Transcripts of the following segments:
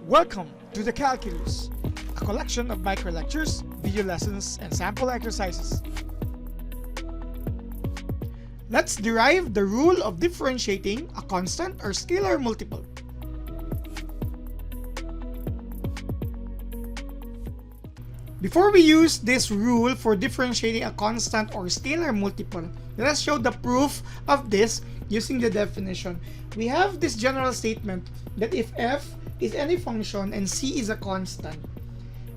Welcome to the Calculus, a collection of micro lectures, video lessons, and sample exercises. Let's derive the rule of differentiating a constant or scalar multiple. Before we use this rule for differentiating a constant or scalar multiple, let us show the proof of this using the definition. We have this general statement that if f is any function and c is a constant,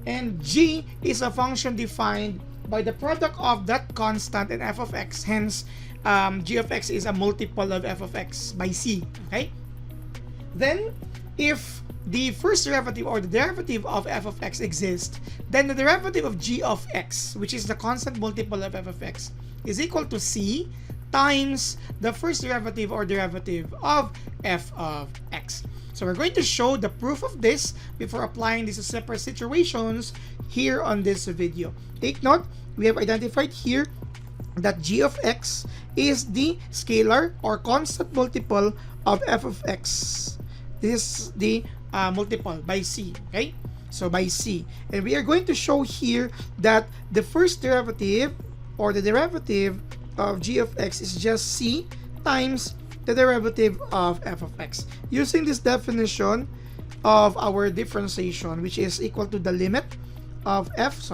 and g is a function defined by the product of that constant and f of x, hence g of x is a multiple of f of x by c, okay? Then, if the first derivative or the derivative of f of x exists, then the derivative of g of x, which is the constant multiple of f of x, is equal to c times the first derivative or derivative of f of x. So we're going to show the proof of this before applying this to separate situations here on this video. Take note, we have identified here that g of x is the scalar or constant multiple of f of x. This is the multiple by c, okay? So by c. And we are going to show here that the first derivative or the derivative of g of x is just c times the derivative of f of x. Using this definition of our differentiation, which is equal to the limit of f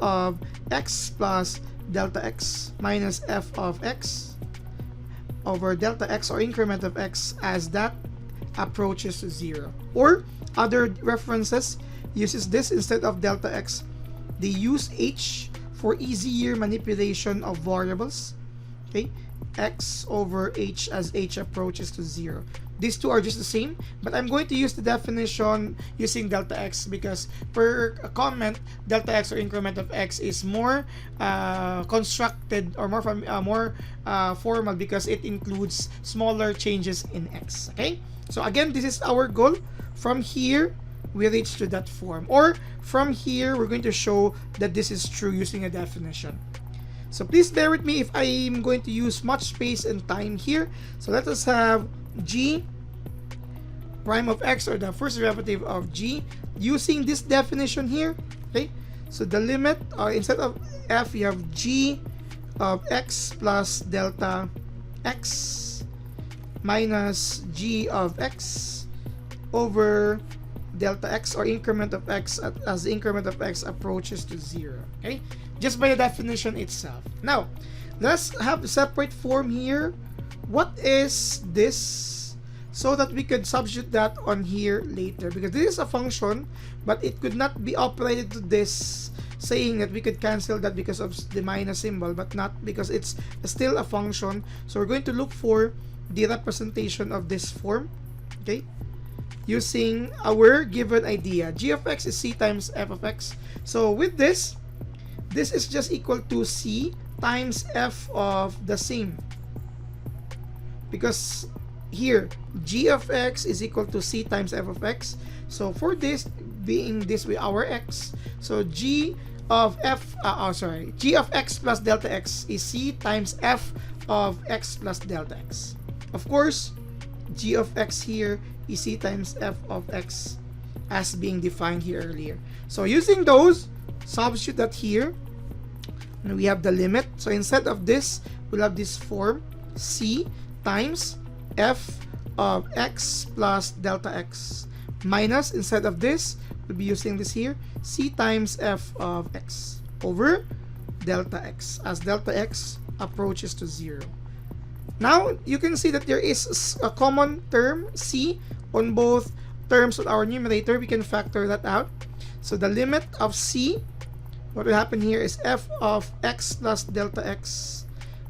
of x plus delta x minus f of x over delta x or increment of x as that approaches to 0. Or other references uses this instead of delta x. They use h for easier manipulation of variables. Okay, x over h as h approaches to 0. These two are just the same, but I'm going to use the definition using delta x because per comment, delta x or increment of x is more constructed or more formal because it includes smaller changes in x. Okay, so again, this is our goal. From here, we reach to that form, or from here, we're going to show that this is true using a definition. So please bear with me if I'm going to use much space and time here. So let us have g prime of x, or the first derivative of g, using this definition here. Okay, so the limit, instead of f, you have g of x plus delta x minus g of x over delta x or increment of x as the increment of x approaches to 0. Okay, just by the definition itself. Now, let's have a separate form here. What is this? So that we could substitute that on here later, because this is a function, but it could not be operated to this, saying that we could cancel that because of the minus symbol, but not because it's still a function. So we're going to look for the representation of this form, okay, using our given idea. G of x is c times f of x. So with this is just equal to c times f of the same, because here g of x is equal to c times f of x. So for this being this way our x, so g of x plus delta x is c times f of x plus delta x. Of course, g of x here is c times f of x as being defined here earlier. So using those, substitute that here, and we have the limit. So instead of this, we'll have this form, c times f of x plus delta x, minus, instead of this, we'll be using this here, c times f of x over delta x as delta x approaches to 0. Now, you can see that there is a common term, c, on both terms of our numerator. We can factor that out. So the limit of c, what will happen here is f of x plus delta x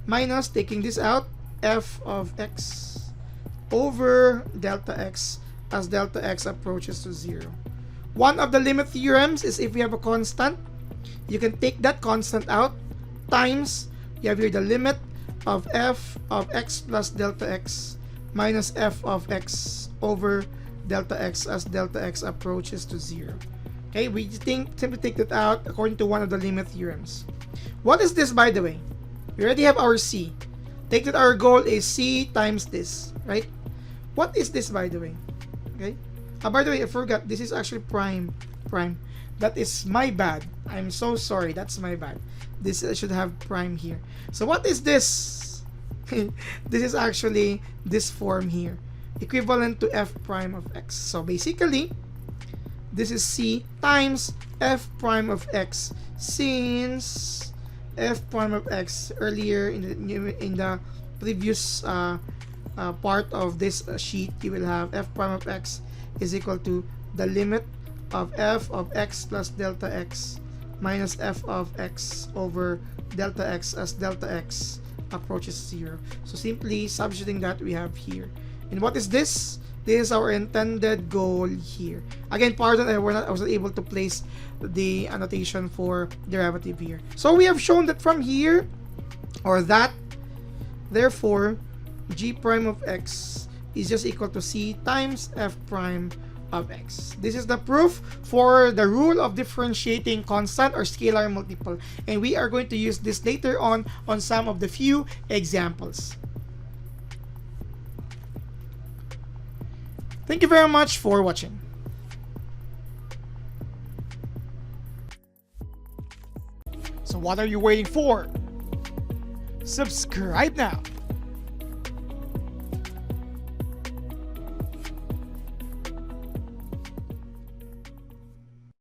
minus, taking this out, f of x over delta x as delta x approaches to 0. One of the limit theorems is if we have a constant, you can take that constant out, times, you have here the limit of f of x plus delta x minus f of x over delta x as delta x approaches to 0. Okay, we simply take that out according to one of the limit theorems. What is this, by the way? We already have our c. Take that our goal is c times this, right? What is this, by the way? Okay, By the way, I forgot. This is actually prime. Prime. That is my bad. I'm so sorry. That's my bad. This should have prime here. So what is this? This is actually this form here, equivalent to f prime of x. So basically, this is c times f prime of x. Since f prime of x earlier in the previous part of this sheet, you will have f prime of x is equal to the limit of f of x plus delta x minus f of x over delta x as delta x approaches 0. So simply substituting that, we have here. And what is this? This is our intended goal here. Again, pardon, I was not able to place the annotation for derivative here. So we have shown that from here, or that, therefore, g prime of x is just equal to c times f prime of x. This is the proof for the rule of differentiating constant or scalar multiple, and we are going to use this later on some of the few examples. Thank you very much for watching. So what are you waiting for? Subscribe now.